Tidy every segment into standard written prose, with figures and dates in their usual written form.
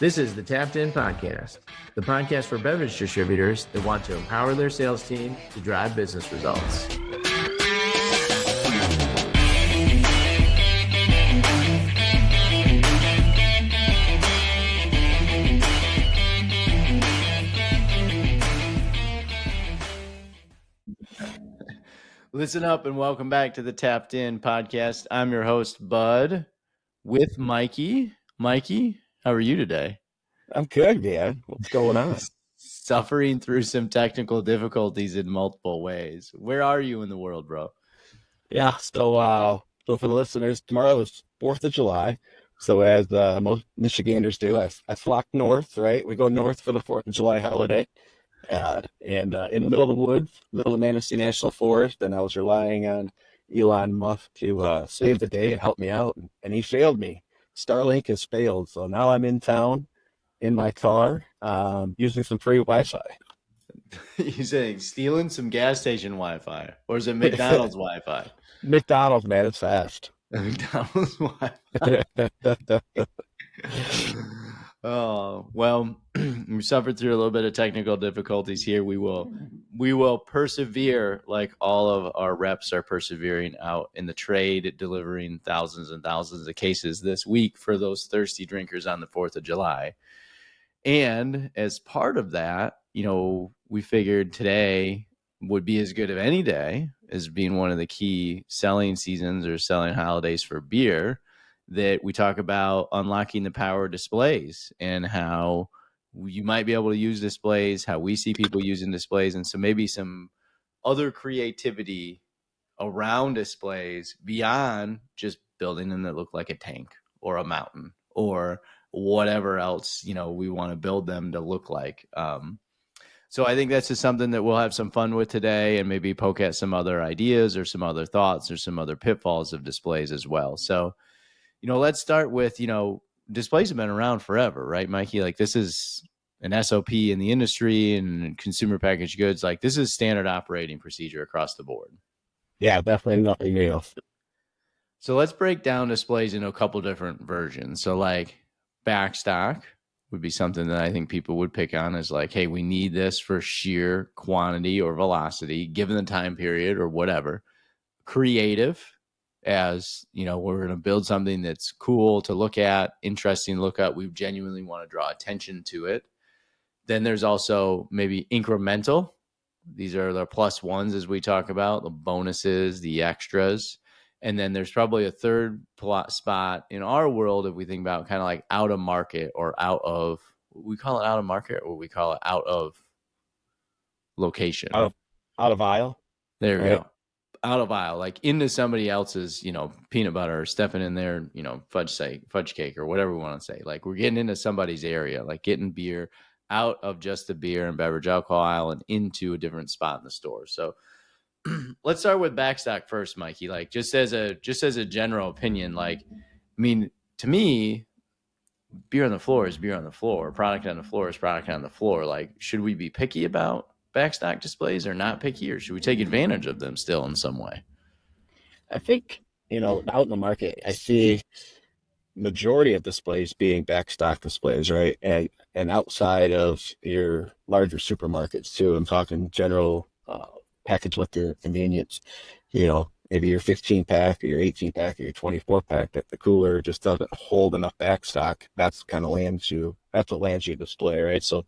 This is the Tapped In Podcast, the podcast for beverage distributors that want to empower their sales team to drive business results. Listen up and welcome back to the Tapped In Podcast. I'm your host, Bud, with Mikey. Mikey, how are you today? I'm good, man. What's going on? Suffering through some technical difficulties in multiple ways. Where are you in the world, bro? Yeah, so for the listeners, tomorrow is 4th of July. So as most Michiganders do, I flock north, right? We go north for the 4th of July holiday. And in the middle of the woods, middle of Manistee National Forest, and I was relying on Elon Musk to save the day and help me out, and he failed me. Starlink has failed, so now I'm in town in my car using some free Wi-Fi. You saying stealing some gas station Wi-Fi, or is it McDonald's Wi-Fi? McDonald's, man, it's fast. McDonald's Wi-Fi. Oh, well, we suffered through a little bit of technical difficulties here. We will persevere like all of our reps are persevering out in the trade, delivering thousands and thousands of cases this week for those thirsty drinkers on the 4th of July. And as part of that, we figured today would be as good of any day as being one of the key selling seasons or selling holidays for beer, that we talk about unlocking the power of displays and how you might be able to use displays, how we see people using displays, and so maybe some other creativity around displays beyond just building them that look like a tank or a mountain or whatever else, we want to build them to look like. So I think that's just something that we'll have some fun with today and maybe poke at some other ideas or some other thoughts or some other pitfalls of displays as well. So, let's start with, displays have been around forever, right, Mikey? Like, this is an SOP in the industry and consumer packaged goods. Like, this is standard operating procedure across the board. Yeah, definitely nothing new. So let's break down displays into a couple different versions. So like backstock would be something that I think people would pick on as like, hey, we need this for sheer quantity or velocity, given the time period or whatever. Creative, as we're going to build something that's cool to look at, interesting to look at. We genuinely want to draw attention to it. Then there's also maybe incremental. These are the plus ones, as we talk about, the bonuses, the extras. And then there's probably a third spot in our world, if we think about kind of like out of market or out of, we call it out of market, or we call it out of location. Out of aisle. There we go. Out of aisle, like into somebody else's, peanut butter, or stepping in their, fudge cake or whatever we want to say. Like, we're getting into somebody's area, like getting beer out of just the beer and beverage alcohol aisle and into a different spot in the store. So let's start with backstock first, Mikey. Like, just as a general opinion, like, I mean, to me, beer on the floor is beer on the floor. Product on the floor is product on the floor. Like, should we be picky about backstock displays or not picky, or should we take advantage of them still in some way? I think, out in the market, I see majority of displays being backstock displays, right? And outside of your larger supermarkets too, I'm talking general packaged liquor convenience, maybe your 15 pack or your 18 pack or your 24 pack that the cooler just doesn't hold enough backstock. That's what lands you a display, right? So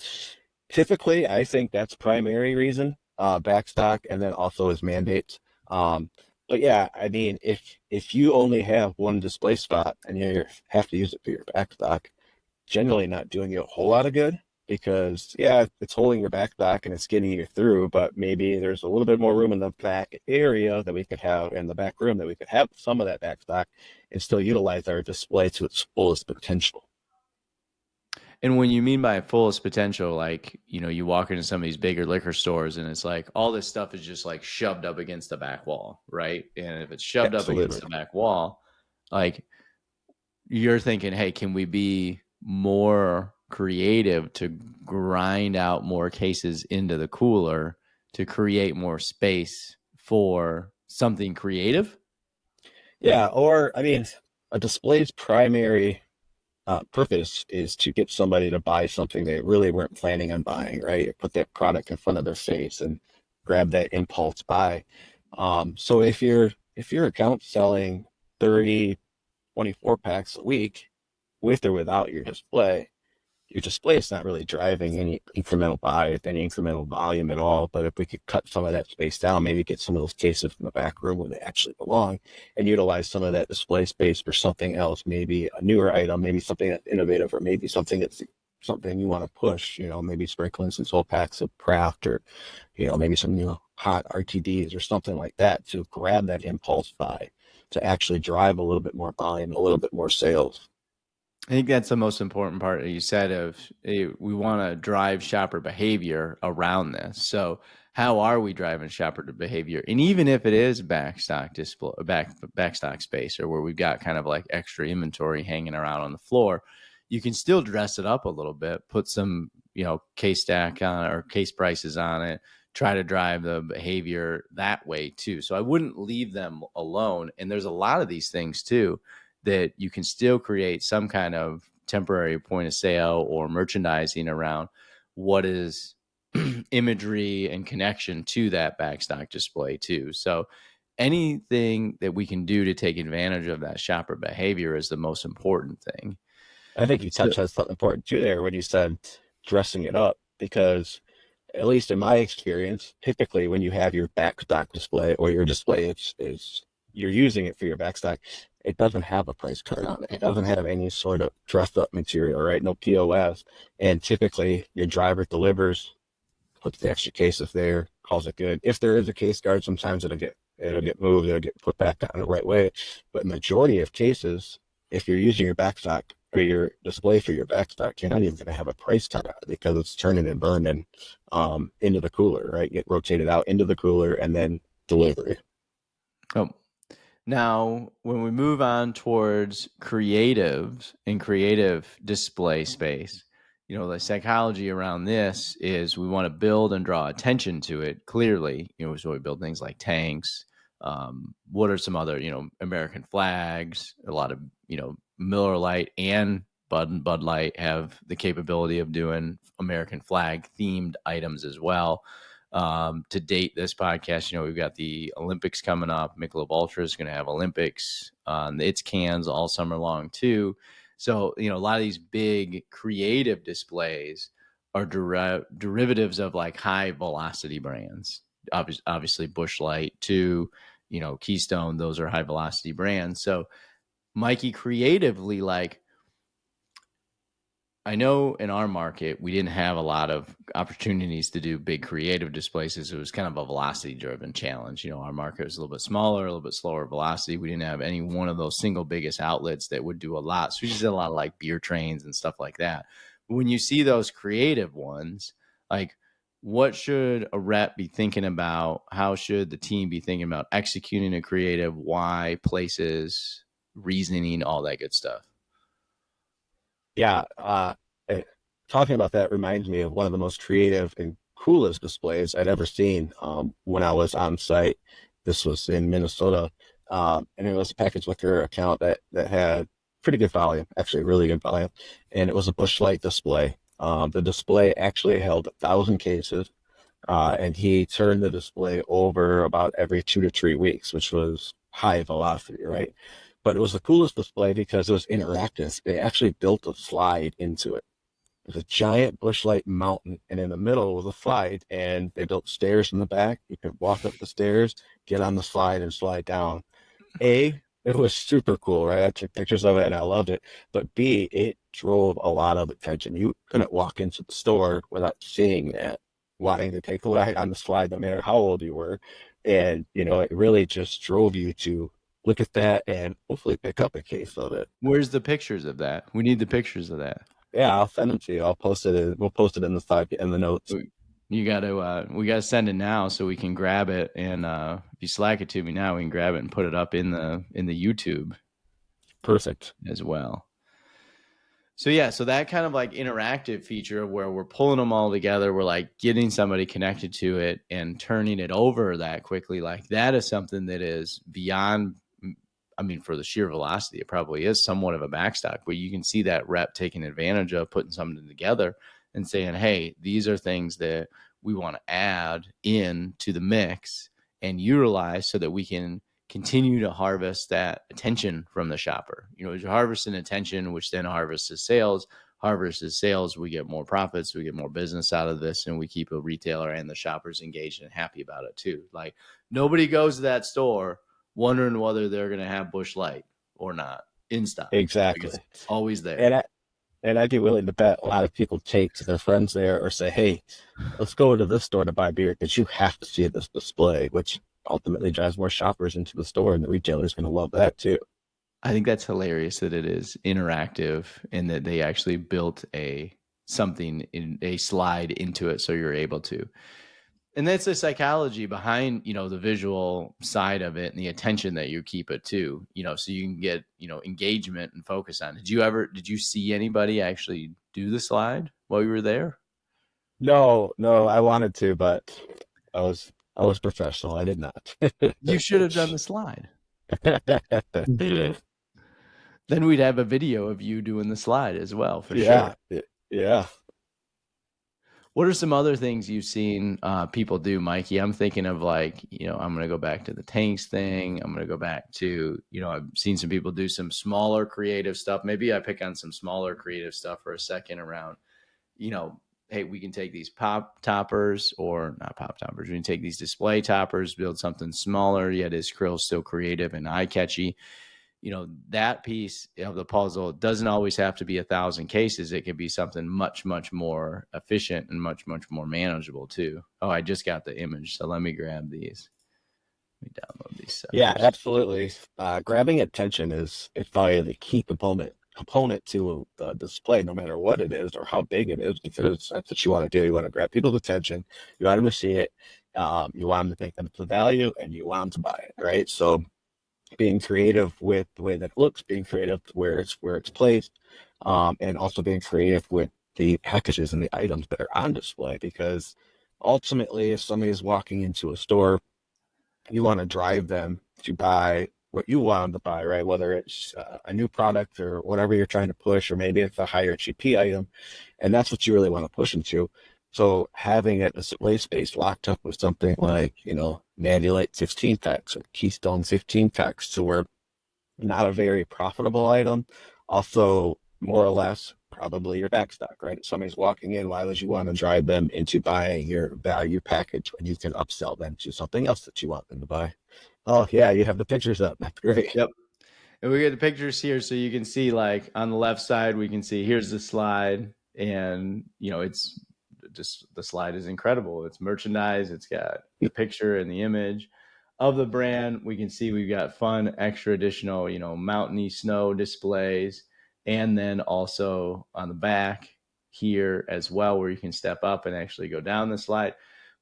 typically, I think that's primary reason, backstock, and then also is mandates. But yeah, I mean, if you only have one display spot and you have to use it for your backstock, generally not doing you a whole lot of good, because yeah, it's holding your backstock and it's getting you through, but maybe there's a little bit more room in the back area that we could have in the back room that we could have some of that backstock and still utilize our display to its fullest potential. And when you mean by fullest potential, like, you walk into some of these bigger liquor stores and it's like all this stuff is just like shoved up against the back wall, right? And if it's shoved Absolutely. up against the back wall, like, you're thinking, hey, can we be more creative to grind out more cases into the cooler to create more space for something creative? Yeah, or I mean, a display's primary purpose is to get somebody to buy something they really weren't planning on buying, right? Put that product in front of their face and grab that impulse buy. So if your account's selling 30, 24 packs a week with or without your display is not really driving any incremental buy, any incremental volume at all. But if we could cut some of that space down, maybe get some of those cases from the back room where they actually belong and utilize some of that display space for something else, maybe a newer item, maybe something that's innovative, or maybe something that's something you want to push, maybe sprinkling some whole packs of craft or, maybe some new hot RTDs or something like that to grab that impulse buy to actually drive a little bit more volume, a little bit more sales. I think that's the most important part that you said of we want to drive shopper behavior around this. So how are we driving shopper behavior? And even if it is backstock display, backstock space, or where we've got kind of like extra inventory hanging around on the floor, you can still dress it up a little bit, put some, case stack on it or case prices on it, try to drive the behavior that way too. So I wouldn't leave them alone. And there's a lot of these things too that you can still create some kind of temporary point of sale or merchandising around what is imagery and connection to that backstock display too. So anything that we can do to take advantage of that shopper behavior is the most important thing. I think you So, touched on something important too there when you said dressing it up, because at least in my experience, typically when you have your backstock display or your display is you're using it for your backstock, it doesn't have a price card on it. It doesn't have any sort of dressed up material, right? No POS. And typically your driver delivers, puts the extra cases there, calls it good. If there is a case guard, sometimes it'll get moved, it'll get put back on the right way. But majority of cases, if you're using your backstock or your display for your backstock, you're not even going to have a price tag on it because it's turning and burning into the cooler, right? Get rotated out into the cooler and then delivery. oh, now, when we move on towards creatives and creative display space, the psychology around this is we want to build and draw attention to it clearly. So we build things like tanks. What are some other, American flags? A lot of, Miller Lite and Bud and Bud Light have the capability of doing American flag themed items as well. To date this podcast, we've got the Olympics coming up. Michelob Ultra is going to have Olympics on its cans all summer long too. So, a lot of these big creative displays are derivatives of like high velocity brands. Obviously Busch Light too, Keystone, those are high velocity brands. So Mikey, creatively, like, I know in our market, we didn't have a lot of opportunities to do big creative displays. It was kind of a velocity driven challenge. Our market was a little bit smaller, a little bit slower velocity. We didn't have any one of those single biggest outlets that would do a lot. So we just did a lot of like beer trains and stuff like that. But when you see those creative ones, like, what should a rep be thinking about? How should the team be thinking about executing a creative? Why, places, reasoning, all that good stuff? Yeah, eh, talking about that reminds me of one of the most creative and coolest displays I'd ever seen when I was on site. This was in Minnesota, and it was a package liquor account that had pretty good volume, actually really good volume, and it was a Busch Light display. The display actually held 1,000 cases, and he turned the display over about every 2 to 3 weeks, which was high velocity, right? But it was the coolest display because it was interactive. They actually built a slide into it. It was a giant Busch Light mountain, and in the middle was a slide, and they built stairs in the back. You could walk up the stairs, get on the slide, and slide down. It was super cool, right? I took pictures of it and I loved it. But B, it drove a lot of attention. You couldn't walk into the store without seeing that, wanting to take a ride on the slide, no matter how old you were. And, it really just drove you to look at that and hopefully pick up a case of it. Where's the pictures of that? We need the pictures of that. Yeah, I'll send them to you. I'll post it. We'll post it in the side in the notes. You got to we got to send it now so we can grab it, and if you Slack it to me now, we can grab it and put it up in the YouTube Perfect. as well. So yeah, so that kind of like interactive feature where we're pulling them all together, we're like getting somebody connected to it and turning it over that quickly, like that is something that is beyond I mean, for the sheer velocity, it probably is somewhat of a backstock, but you can see that rep taking advantage of putting something together and saying, hey, these are things that we want to add in to the mix and utilize so that we can continue to harvest that attention from the shopper. As you harvest an attention, which then harvests sales, we get more profits, we get more business out of this, and we keep a retailer and the shoppers engaged and happy about it too. Like, nobody goes to that store wondering whether they're going to have Busch Light or not in stock. Like, Exactly. it's always And there. I, and I'd be willing to bet a lot of people take to their friends there or say, hey, let's go to this store to buy beer because you have to see this display, which ultimately drives more shoppers into the store, and the retailer's going to love that too. I think that's hilarious that it is interactive and that they actually built something in a slide into it so you're able to. And that's the psychology behind, the visual side of it and the attention that you keep it to, so you can get, engagement and focus on it. Did you see anybody actually do the slide while you were there? No, no, I wanted to, but I was professional. I did not. You should have done the slide. Then we'd have a video of you doing the slide as well, for sure. Yeah, yeah. What are some other things you've seen people do, Mikey? I'm thinking of, like, I'm going to go back to the tanks thing. I'm going to go back to, I've seen some people do some smaller creative stuff. Maybe I pick on some smaller creative stuff for a second around, hey, we can take these pop toppers, or not pop toppers. We can take these display toppers, build something smaller, yet is still creative and eye catchy. That piece of the puzzle doesn't always have to be 1,000 cases. It could be something much, much more efficient and much, much more manageable too. Oh, I just got the image. So let me grab these. Let me download these Yeah, suckers. absolutely. Grabbing attention is probably the key component to the display, no matter what it is or how big it is, because that's what you want to do. You want to grab people's attention. You want them to see it. You want them to think that it's a value, and you want them to buy it, right? So being creative with the way that it looks, being creative where it's placed, and also being creative with the packages and the items that are on display. Because ultimately, if somebody is walking into a store, you want to drive them to buy what you want them to buy, right? Whether it's a new product or whatever you're trying to push, or maybe it's a higher GP item, and that's what you really want to push them to. So having a display space locked up with something like, Natty Light 15 packs or Keystone 15 packs, to where not a very profitable item, also more or less probably your backstock, right? If somebody's walking in, why would you want to drive them into buying your value package when you can upsell them to something else that you want them to buy? Oh yeah, you have the pictures up. That's great. Yep. And we get the pictures here so you can see, like, on the left side, we can see here's the slide. And, it's just, the slide is incredible. It's merchandise. It's got the picture and the image of the brand. We can see we've got fun, extra additional, mountainy snow displays. And then also on the back here as well, where you can step up and actually go down the slide.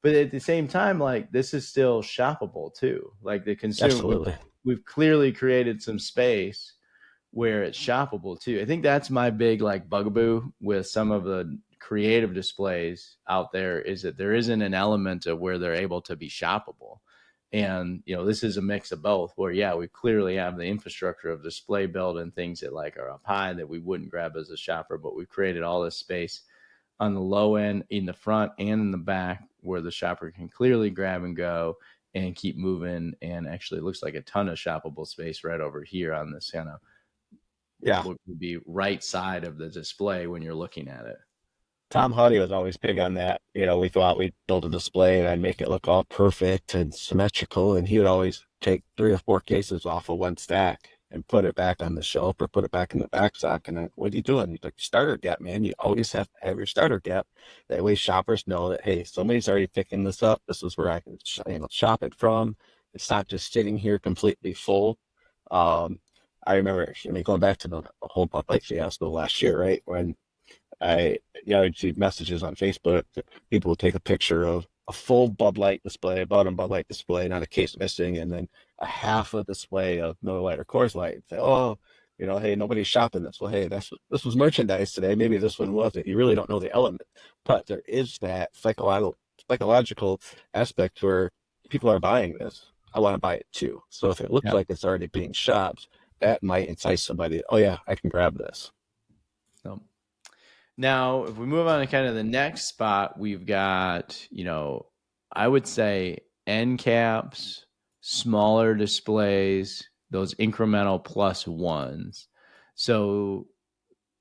But at the same time, like, this is still shoppable too. Like, the consumer, Absolutely. we've clearly created some space where it's shoppable too. I think that's my big, like, bugaboo with some of the creative displays out there, is that there isn't an element of where they're able to be shoppable. And, this is a mix of both, where, yeah, we clearly have the infrastructure of display build and things that, like, are up high that we wouldn't grab as a shopper, but we've created all this space on the low end, in the front and in the back, where the shopper can clearly grab and go and keep moving. And actually, it looks like a ton of shoppable space right over here on this kind of Yeah. what would be right side of the display when you're looking at it. Tom Hardy was always big on that. We thought we'd build a display and I'd make it look all perfect and symmetrical. And he would always take 3 or 4 cases off of one stack and put it back on the shelf or put it back in the backstock. And what are you doing? He's like, starter gap, man. You always have to have your starter gap. That way shoppers know that, hey, somebody's already picking this up. This is where I can shop it from. It's not just sitting here completely full. Um, I remember, going back to the whole Bud Light fiasco last year, right? When I'd see messages on Facebook that people would take a picture of a full Bud Light display, a bottom Bud Light display, not a case missing, and then a half a display of Miller Lite or Coors Light. And say, oh, hey, nobody's shopping this. Well, hey, this was merchandise today. Maybe this one wasn't. You really don't know the element, but there is that psychological aspect where people are buying this. I want to buy it too. So if it looks Yeah. like it's already being shopped, that might entice somebody. Oh yeah, I can grab this. So now, if we move on to kind of the next spot, we've got, I would say end caps, smaller displays, those incremental plus ones. So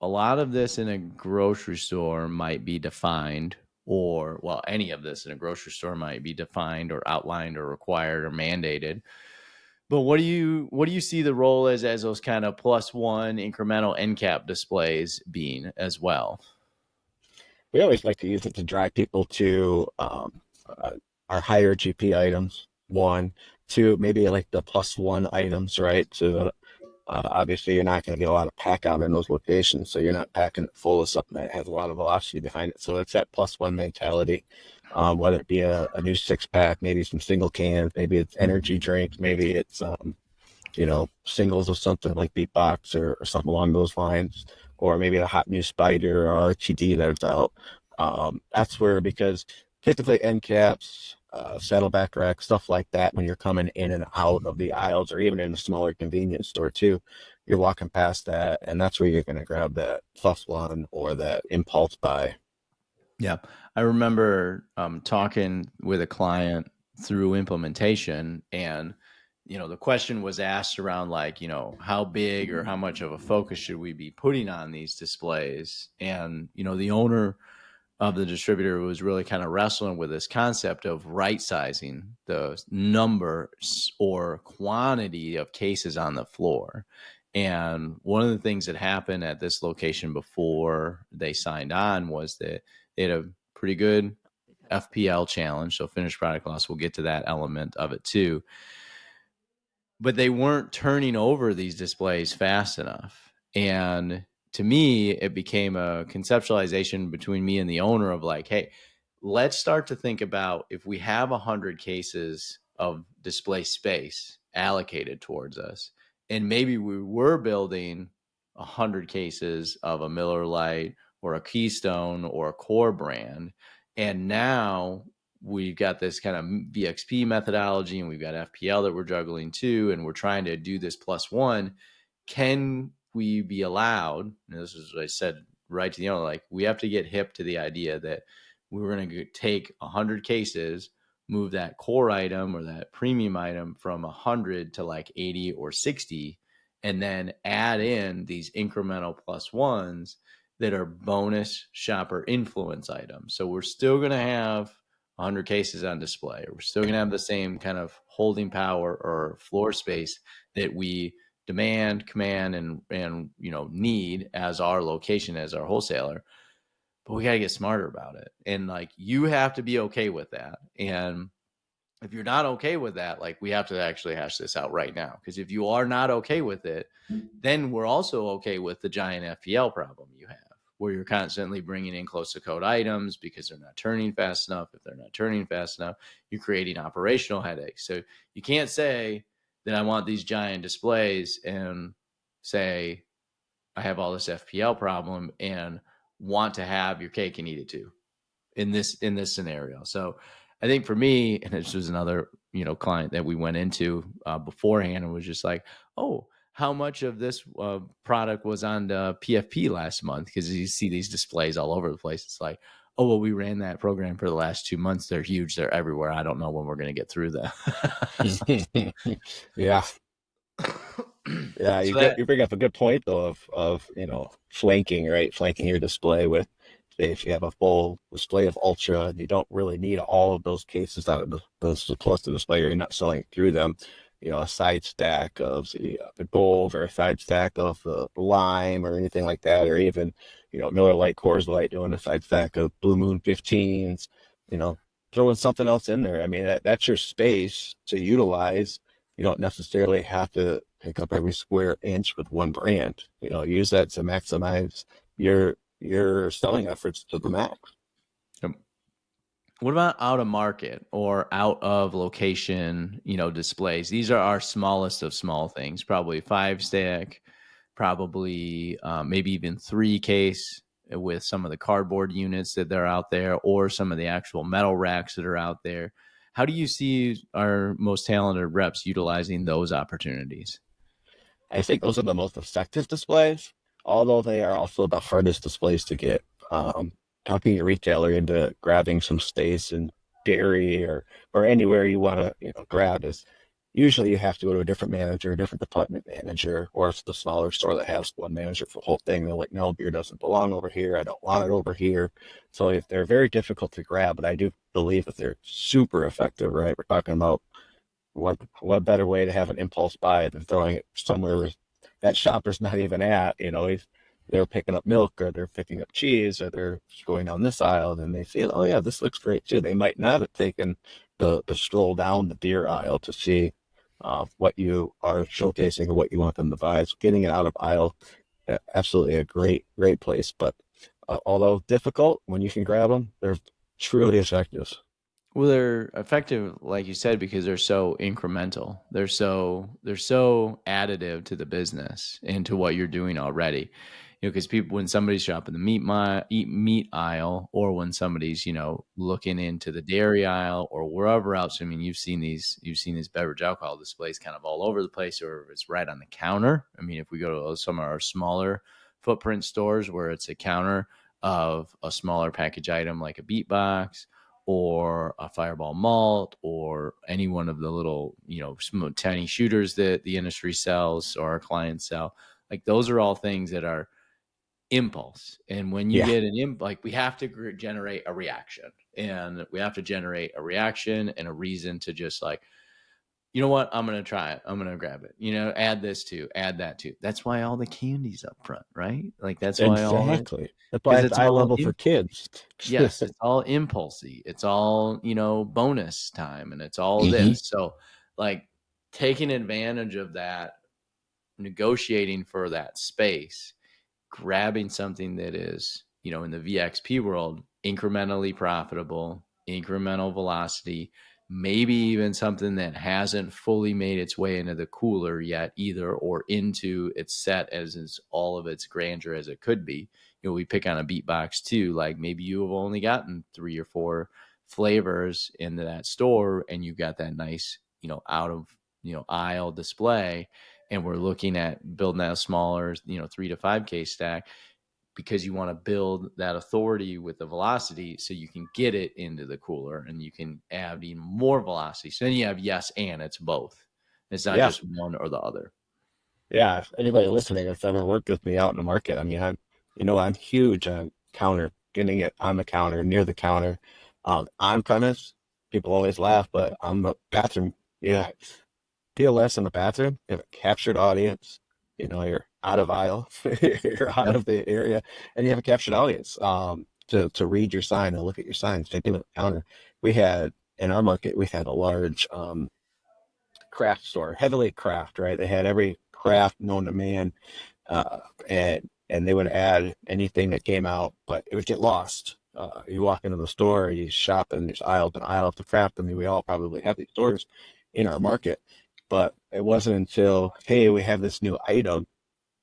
a lot of this in a grocery store might be defined, or, well, any of this in a grocery store might be defined or outlined or required or mandated. But what do you see the role as those kind of plus one incremental end cap displays being as well? We always like to use it to drive people to uh, our higher GP items. One, two, maybe like the plus one items, right? So obviously, you're not going to get a lot of pack out in those locations, so you're not packing it full of something that has a lot of velocity behind it. So it's that plus one mentality, whether it be a new six pack, maybe some single cans, maybe it's energy drinks, maybe it's singles of something like Beatbox or something along those lines, or maybe the hot new Spider or RTD that's out. That's where, because typically end caps, saddleback racks, stuff like that, when you're coming in and out of the aisles or even in a smaller convenience store too, you're walking past that, and that's where you're going to grab that plus one or that impulse buy. Yeah. I remember talking with a client through implementation, and the question was asked around, like, how big or how much of a focus should we be putting on these displays? And the owner of the distributor was really kind of wrestling with this concept of right sizing the number or quantity of cases on the floor. And one of the things that happened at this location before they signed on was that they had a pretty good FPL challenge, so finished product loss. We'll get to that element of it too. But they weren't turning over these displays fast enough. And to me, it became a conceptualization between me and the owner of, like, hey, let's start to think about, if we have 100 cases of display space allocated towards us, and maybe we were building 100 cases of a Miller Lite or a Keystone or a core brand, and now we've got this kind of VXP methodology, and we've got FPL that we're juggling too, and we're trying to do this plus one. Can we be allowed, and this is what I said right to the owner, like, we have to get hip to the idea that we were going to take 100 cases, move that core item or that premium item from 100 to like 80 or 60, and then add in these incremental plus ones that are bonus shopper influence items. So we're still going to have 100 cases on display. We're still going to have the same kind of holding power or floor space that we demand, command, and need as our location, as our wholesaler. But we got to get smarter about it. And, like, you have to be okay with that. And if you're not okay with that, like, we have to actually hash this out right now. Because if you are not okay with it, then we're also okay with the giant FPL problem you have, where you're constantly bringing in close to code items because they're not turning fast enough. If they're not turning fast enough, you're creating operational headaches. So you can't say that I want these giant displays and say I have all this FPL problem and want to have your cake and eat it too in this scenario. So I think for me, and this was another client that we went into beforehand, and was just like, oh, how much of this product was on the PFP last month? Because you see these displays all over the place. It's like, oh, well, we ran that program for the last 2 months. They're huge. They're everywhere. I don't know when we're going to get through them. Yeah, yeah, So that, you bring up a good point though of flanking, right? Flanking your display with, say, if you have a full display of Ultra, and you don't really need all of those cases out of the cluster display, or you're not selling through them. A side stack of the gold, or a side stack of the lime, or anything like that, or even Miller Lite, Coors Light, doing a side stack of Blue Moon 15s. You know, throwing something else in there. I mean, that's your space to utilize. You don't necessarily have to pick up every square inch with one brand. Use that to maximize your selling efforts to the max. what about out of market or out of location, displays? These are our smallest of small things, probably 5 stack, probably maybe even 3 case with some of the cardboard units that are out there, or some of the actual metal racks that are out there. How do you see our most talented reps utilizing those opportunities? I think those are the most effective displays, although they are also the hardest displays to get. Talking your retailer into grabbing some space in dairy or anywhere you want to grab is usually you have to go to a different manager, a different department manager, or it's the smaller store that has one manager for the whole thing. They're like, no, beer doesn't belong over here. I don't want it over here. So if they're very difficult to grab, but I do believe that they're super effective, right? We're talking about what better way to have an impulse buy than throwing it somewhere where that shopper's not even at, they're picking up milk or they're picking up cheese or they're going down this aisle and they feel, oh yeah, this looks great too. They might not have taken the stroll down the beer aisle to see what you are showcasing or what you want them to buy. So getting it out of aisle, absolutely a great place. But although difficult, when you can grab them, they're truly effective. Well, they're effective, like you said, because they're so incremental. They're so additive to the business and to what you're doing already. Because people, when somebody's shopping the meat aisle, or when somebody's looking into the dairy aisle or wherever else. I mean, you've seen these beverage alcohol displays kind of all over the place, or it's right on the counter. I mean, if we go to some of our smaller footprint stores where it's a counter of a smaller package item like a beat box or a Fireball malt or any one of the little, tiny shooters that the industry sells or our clients sell. Like those are all things that are impulse. And when you Yeah, get like we have to generate a reaction, and we have to generate a reaction and a reason to just like, you know what? I'm going to try it. I'm going to grab it. Add this to, add that to. That's why all the candy's up front, right? Like that's why all the, exactly. That's why because it's it's eye all level for kids. yes, it's all impulsy. It's all, bonus time, and it's all Hmm. this. So like taking advantage of that, negotiating for that space, grabbing something that is, in the VXP world, incrementally profitable, incremental velocity, maybe even something that hasn't fully made its way into the cooler yet either, or into its set as is all of its grandeur as it could be. We pick on a beatbox too. Like maybe you have only gotten 3 or 4 flavors into that store, and you've got that nice, out of, aisle display, and we're looking at building that smaller, 3 to 5K stack, because you want to build that authority with the velocity so you can get it into the cooler and you can add even more velocity. So then you have yes, and it's both. It's not Yeah, just one or the other. yeah. If anybody listening that's ever worked with me out in the market, I mean, I'm huge on counter, getting it on the counter, near the counter, on premise. People always laugh, but on the bathroom, yeah, PLS in the bathroom, you have a captured audience. You're out of aisle, you're out Yep. of the area, and you have a captured audience to read your sign and look at your signs. Same thing with the counter. We had in our market, we had a large craft store, heavily craft, right? They had every craft known to man, uh, and they would add anything that came out, but it would get lost. You walk into the store, you shop, and there's aisle and aisle of the craft. I mean, we all probably have these stores in our market, but it wasn't until, hey, we have this new item.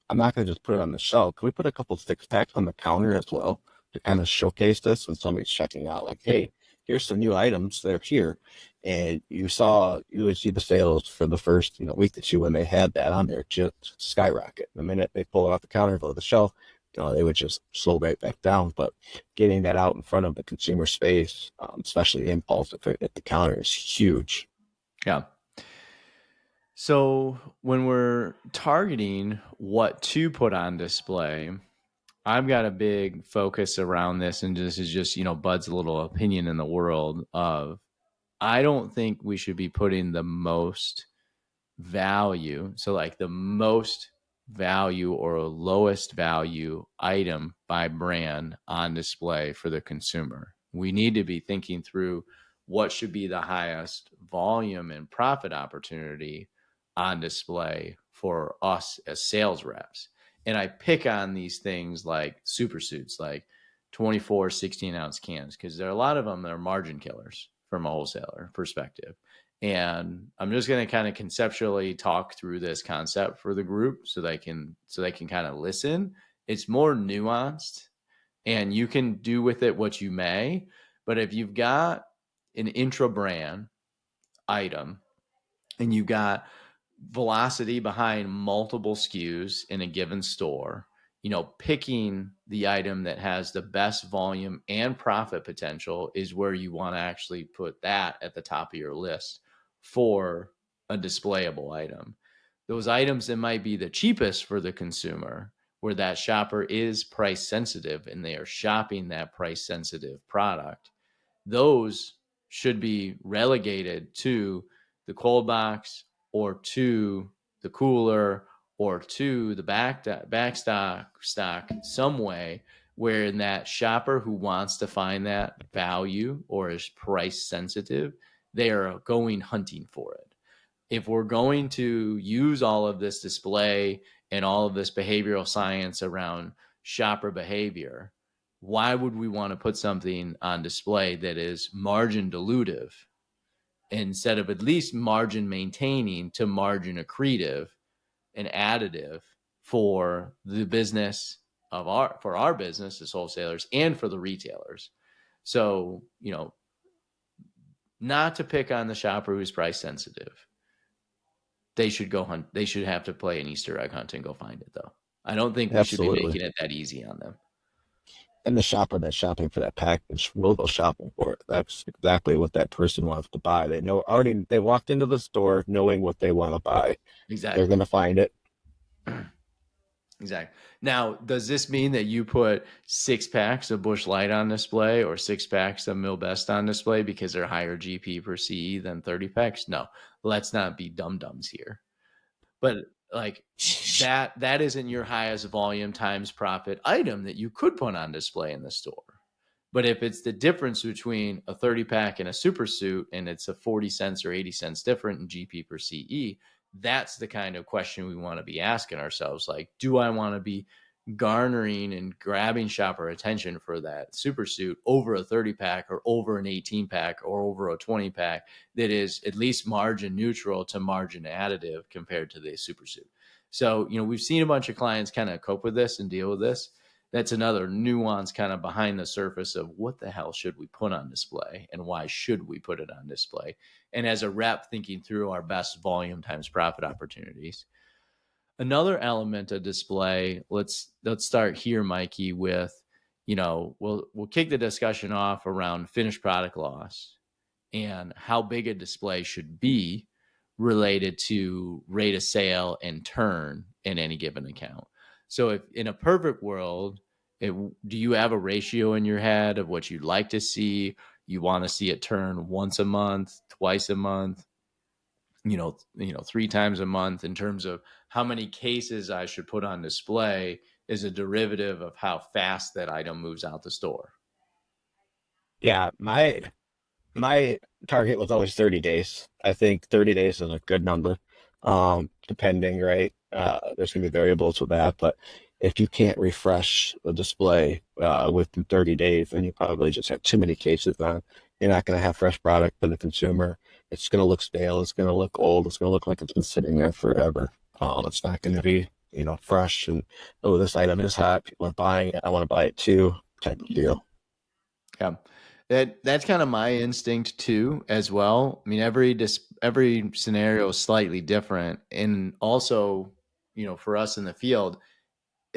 I'm not going to just put it on the shelf. Can we put a couple 6 packs on the counter as well to kind of showcase this when somebody's checking out? Like, hey, here's some new items. They're here. And you would see the sales for the first week or two when they had that on there just skyrocket. The minute they pull it off the counter, go to the shelf, they would just slow right back down. But getting that out in front of the consumer space, especially impulse at the counter, is huge. Yeah. So when we're targeting what to put on display, I've got a big focus around this, and this is just, Bud's little opinion in the world of, I don't think we should be putting the most value. So like the most value or lowest value item by brand on display for the consumer. We need to be thinking through what should be the highest volume and profit opportunity on display for us as sales reps. And I pick on these things like super suits, like 24, 16-ounce cans, because there are a lot of them that are margin killers from a wholesaler perspective. And I'm just going to kind of conceptually talk through this concept for the group so they can kind of listen. It's more nuanced, and you can do with it what you may. But if you've got an intra brand item and you got velocity behind multiple SKUs in a given store, picking the item that has the best volume and profit potential is where you want to actually put that at the top of your list for a displayable item. Those items that might be the cheapest for the consumer, where that shopper is price sensitive and they are shopping that price sensitive product, those should be relegated to the cold box or to the cooler or to the backstock some way, where in that shopper who wants to find that value or is price sensitive, they are going hunting for it. If we're going to use all of this display and all of this behavioral science around shopper behavior, why would we want to put something on display that is margin dilutive instead of at least margin maintaining to margin accretive and additive for the business for our business as wholesalers and for the retailers? So, not to pick on the shopper who's price sensitive. They should go hunt. They should have to play an Easter egg hunt and go find it, though. I don't think we should be Absolutely. making it that easy on them. And the shopper that's shopping for that package will go shopping for it. That's exactly what that person wants to buy. They know already, they walked into the store knowing what they want to buy. They're Exactly. going to find it. Exactly. Now, does this mean that you put 6 packs of Busch Light on display or 6 packs of Mill Best on display because they're higher GP per CE than 30 packs? No, let's not be dum-dums here. But like that isn't your highest volume times profit item that you could put on display in the store. But if it's the difference between a 30 pack and a super suit and it's a 40 cents or 80 cents different in GP per CE, that's the kind of question we want to be asking ourselves. Like, do I want to be garnering and grabbing shopper attention for that super suit over a 30 pack or over an 18 pack or over a 20 pack that is at least margin neutral to margin additive compared to the super suit? So, we've seen a bunch of clients kind of cope with this and deal with this. That's another nuance kind of behind the surface of what the hell should we put on display and why should we put it on display? And as a rep, thinking through our best volume times profit opportunities. Another element of display, let's start here, Mikey, with, we'll kick the discussion off around finished product loss and how big a display should be related to rate of sale and turn in any given account. So if in a perfect world, do you have a ratio in your head of what you'd like to see? You want to see it turn once a month, twice a month, 3 times a month, in terms of how many cases I should put on display is a derivative of how fast that item moves out the store. Yeah, my target was always 30 days. I think 30 days is a good number. Depending, right? There's gonna be variables with that, but if you can't refresh the display within 30 days, then you probably just have too many cases on. You're not gonna have fresh product for the consumer. It's gonna look stale. It's gonna look old. It's gonna look like it's been sitting there forever. It's not gonna be, fresh and, oh, this item is hot. People are buying it. I want to buy it too, type of deal. Yeah. That's kind of my instinct too, as well. I mean, every scenario is slightly different, and also, for us in the field,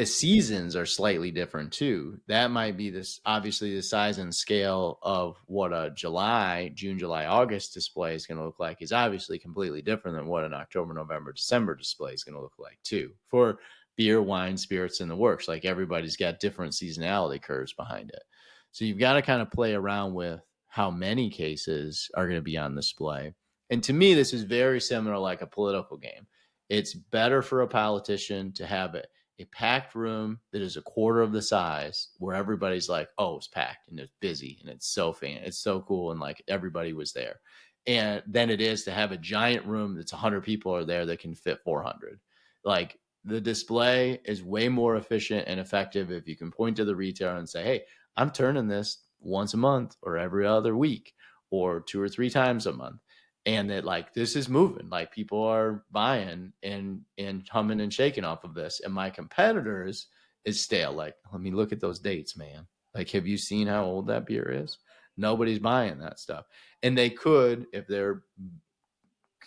seasons are slightly different too. That might be this, obviously, the size and scale of what a June, July, August display is going to look like is obviously completely different than what an October, November, December display is going to look like too. For beer, wine, spirits, and the works, like everybody's got different seasonality curves behind it. So you've got to kind of play around with how many cases are going to be on display. And to me, this is very similar, like a political game. It's better for a politician to have a packed room that is a quarter of the size, where everybody's like, oh, it's packed and it's busy and it's so it's so cool, and like everybody was there. And then it is to have a giant room that's 100 people are there that can fit 400. Like, the display is way more efficient and effective if you can point to the retailer and say, hey, I'm turning this once a month or every other week or 2 or 3 times a month. And that, like, this is moving, like people are buying and humming and shaking off of this. And my competitors is stale. Like, let me look at those dates, man. Like, have you seen how old that beer is? Nobody's buying that stuff. And they could, if they're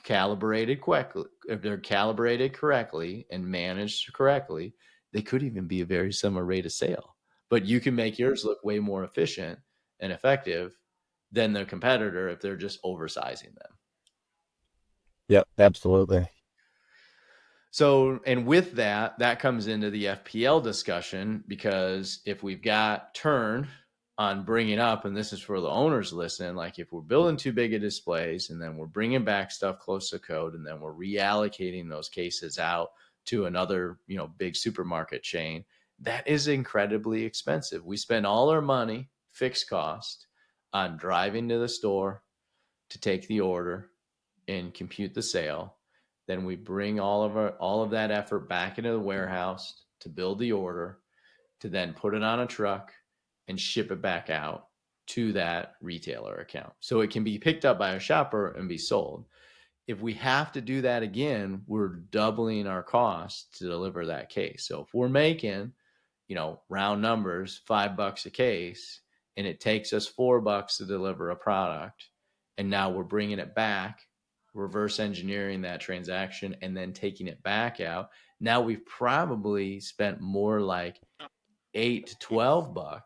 calibrated correctly, if they're calibrated correctly and managed correctly, they could even be a very similar rate of sale. But you can make yours look way more efficient and effective than their competitor if they're just oversizing them. Yep, absolutely. So, and with that, that comes into the FPL discussion, because if we've got turn on bringing up, and this is for the owners listening, like if we're building too big of displays and then we're bringing back stuff close to code and then we're reallocating those cases out to another, big supermarket chain, that is incredibly expensive. We spend all our money, fixed cost, on driving to the store to take the order and compute the sale. Then we bring all of that effort back into the warehouse to build the order, to then put it on a truck and ship it back out to that retailer account, so it can be picked up by a shopper and be sold. If we have to do that again, we're doubling our cost to deliver that case. So if we're making, round numbers, $5 a case, and it takes us $4 to deliver a product, and now we're bringing it back, reverse engineering that transaction, and then taking it back out. Now we've probably spent more like $8 to $12.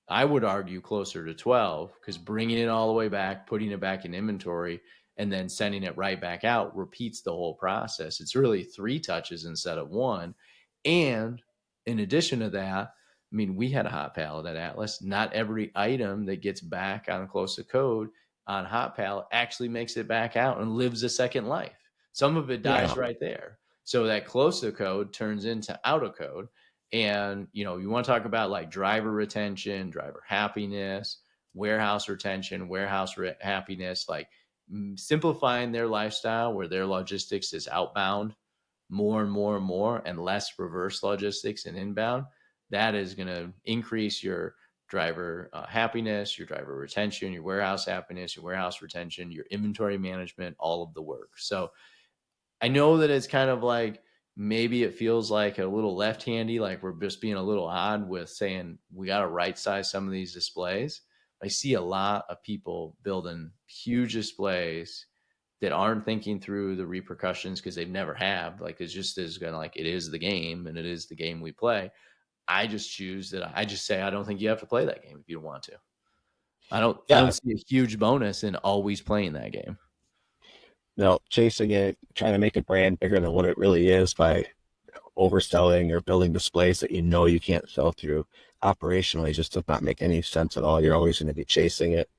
I would argue closer to 12, because bringing it all the way back, putting it back in inventory, and then sending it right back out repeats the whole process. It's really 3 touches instead of 1. And in addition to that, I mean, we had a hot pallet at Atlas. Not every item that gets back on close to code on hot pallet actually makes it back out and lives a second life. Some of it dies Yeah. right there. So that close to code turns into out of code. And, you want to talk about like driver retention, driver happiness, warehouse retention, happiness, like simplifying their lifestyle where their logistics is outbound more and more and more, and less reverse logistics and inbound. That is going to increase your driver happiness, your driver retention, your warehouse happiness, your warehouse retention, your inventory management, all of the work. So I know that it's kind of like, maybe it feels like a little left-handy, like we're just being a little odd with saying we got to right size some of these displays. I see a lot of people building huge displays that aren't thinking through the repercussions, because they've never have. Like, it's just is going to, like, it is the game and it is the game we play. I just choose that. I just say I don't think you have to play that game if you don't want to. I don't Yeah. see a huge bonus in always playing that game. No, chasing it, trying to make a brand bigger than what it really is by overselling or building displays that you can't sell through operationally just does not make any sense at all. You're always going to be chasing it.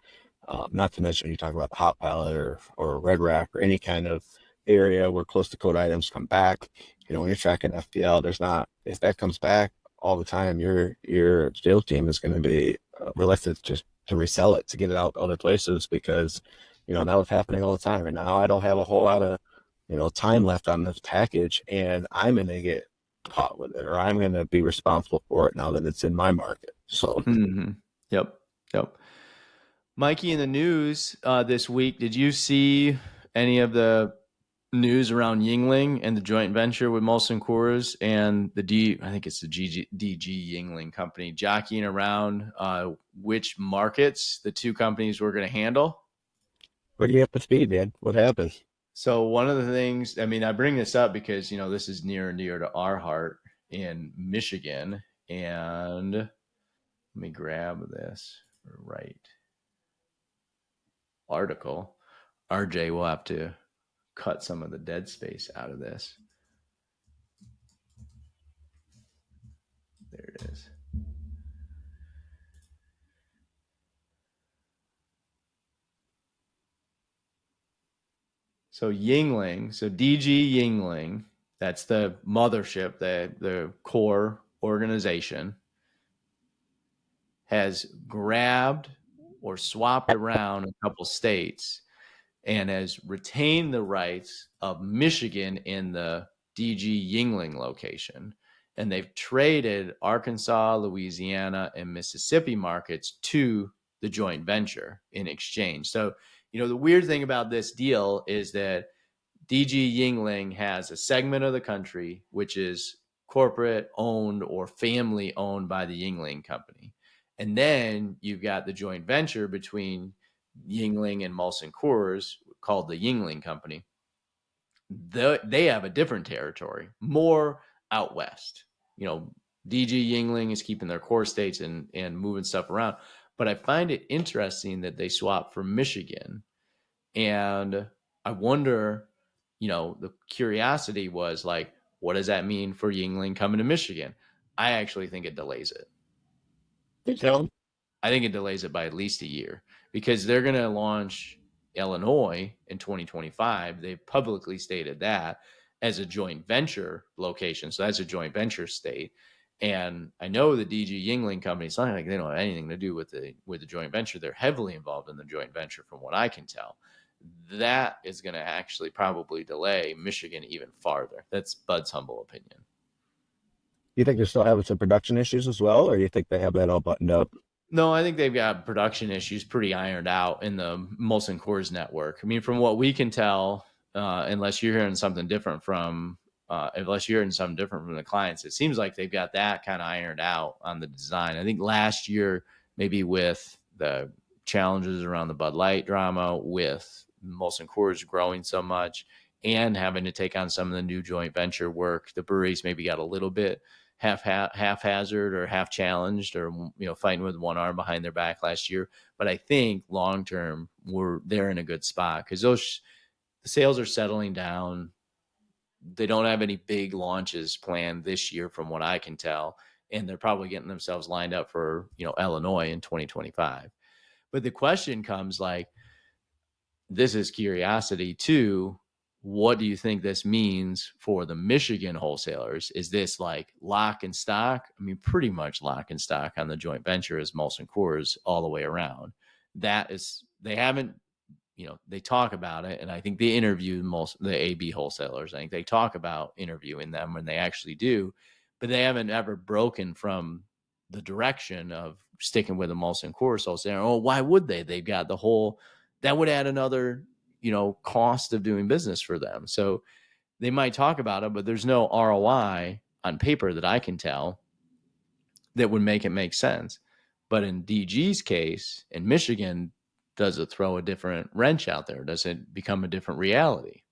Not to mention, you talk about the hot pallet or red rack or any kind of area where close to code items come back. When you're tracking FPL, there's not, if that comes back all the time, your sales team is going to be reluctant to resell it, to get it out other places, because that was happening all the time. And now I don't have a whole lot of time left on this package, and I'm going to get caught with it, or I'm going to be responsible for it now that it's in my market. So Yep. Mikey, in the news this week, did you see any of the news around Yingling and the joint venture with Molson Coors and I think it's the DG Yingling company, jockeying around which markets the two companies were going to handle? where do you have to speed, man? What happened? So one of the things, I mean, I bring this up because, this is near and dear to our heart in Michigan. And let me grab this right article. RJ will have to cut some of the dead space out of this. There it is. So Yingling, so DG Yingling, that's the mothership, the core organization, has grabbed or swapped around a couple states and has retained the rights of Michigan in the DG Yingling location. And they've traded Arkansas, Louisiana, and Mississippi markets to the joint venture in exchange. So, the weird thing about this deal is that DG Yingling has a segment of the country which is corporate owned or family owned by the Yingling company. And then you've got the joint venture between Yingling and Molson Coors called the Yingling company. they have a different territory, more out west. You know, DG Yingling is keeping their core states and moving stuff around. But I find it interesting that they swap for Michigan. And I wonder, the curiosity was like, what does that mean for Yingling coming to Michigan? I actually think it delays it. You know, I think it delays it by at least a year because they're going to launch Illinois in 2025. They've publicly stated that as a joint venture location. So that's a joint venture state. And I know the DG Yingling company, it's not like they don't have anything to do with the joint venture. They're heavily involved in the joint venture from what I can tell. That is going to actually probably delay Michigan even farther. That's Bud's humble opinion. you think they're still having some production issues as well, or you think they have that all buttoned up? No, I think they've got production issues pretty ironed out in the Molson Coors network. I mean, from what we can tell, unless you're hearing something different from, the clients, it seems like they've got that kind of ironed out on the design. I think last year, maybe with the challenges around the Bud Light drama, with Molson Coors growing so much and having to take on some of the new joint venture work, the breweries maybe got a little bit haphazard or half challenged, or fighting with one arm behind their back last year. But I think long term they're in a good spot because the sales are settling down. They don't have any big launches planned this year from what I can tell, and they're probably getting themselves lined up for Illinois in 2025. But the question comes, like, this is curiosity too. What do you think this means for the Michigan wholesalers? Is this like lock and stock? I mean, pretty much lock and stock on the joint venture as Molson Coors all the way around. That is, they haven't, they talk about it, and I think they interview the AB wholesalers. I think they talk about interviewing them when they actually do, but they haven't ever broken from the direction of sticking with the Molson Coors wholesaler. Oh, why would they? They've got the whole, that would add another cost of doing business for them. So they might talk about it, but there's no ROI on paper that I can tell that would make it make sense. But in DG's case, in Michigan, does it throw a different wrench out there? Does it become a different reality?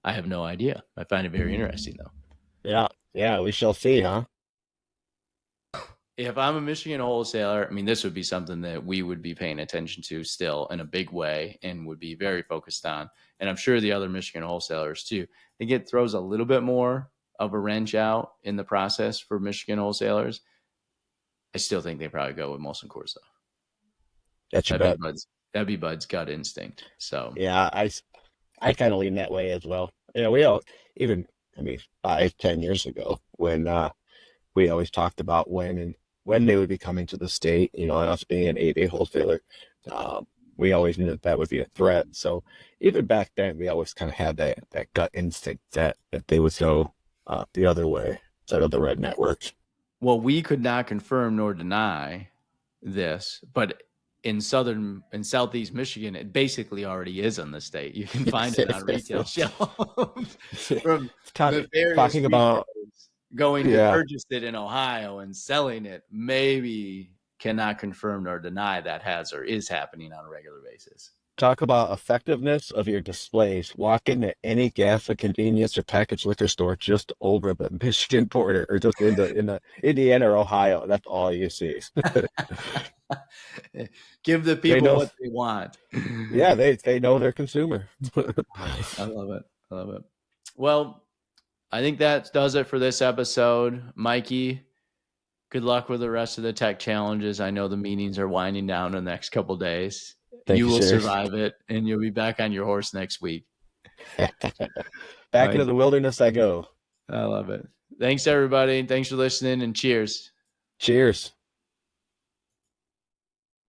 I have no idea. I find it very interesting, though. Yeah, yeah, we shall see, huh? If I'm a Michigan wholesaler, I mean, this would be something that we would be paying attention to still in a big way and would be very focused on. And I'm sure the other Michigan wholesalers too. I think it throws a little bit more of a wrench out in the process for Michigan wholesalers. I still think they probably go with Molson Coors though. That's your bet. That'd be Bud's gut instinct. So Yeah, I kind of lean that way as well. Yeah, we all even I mean 5, 10 years ago when we always talked about when they would be coming to the state, and us being an 8A wholesaler, we always knew that would be a threat. So even back then, we always kind of had that gut instinct that they would go the other way instead of the red networks. well, we could not confirm nor deny this, but in southeast Michigan, it basically already is in the state. You can find it on retail shelves from nefarious Talking about retailers going to yeah, purchase it in Ohio and selling it. Maybe cannot confirm nor deny that has or is happening on a regular basis. talk about effectiveness of your displays. Walk into any gas or convenience or packaged liquor store just over the Michigan border, or just in the Indiana or Ohio. That's all you see. Give the They people know, what they want. yeah, they know their consumer. I love it. I love it. Well, I think that does it for this episode. Mikey, good luck with the rest of the tech challenges. I know the meetings are winding down in the next couple days. Thank You you, will sir. survive it, and you'll be back on your horse next week. All Back right. into the wilderness I go. I love it. Thanks, everybody. Thanks for listening, and cheers. Cheers.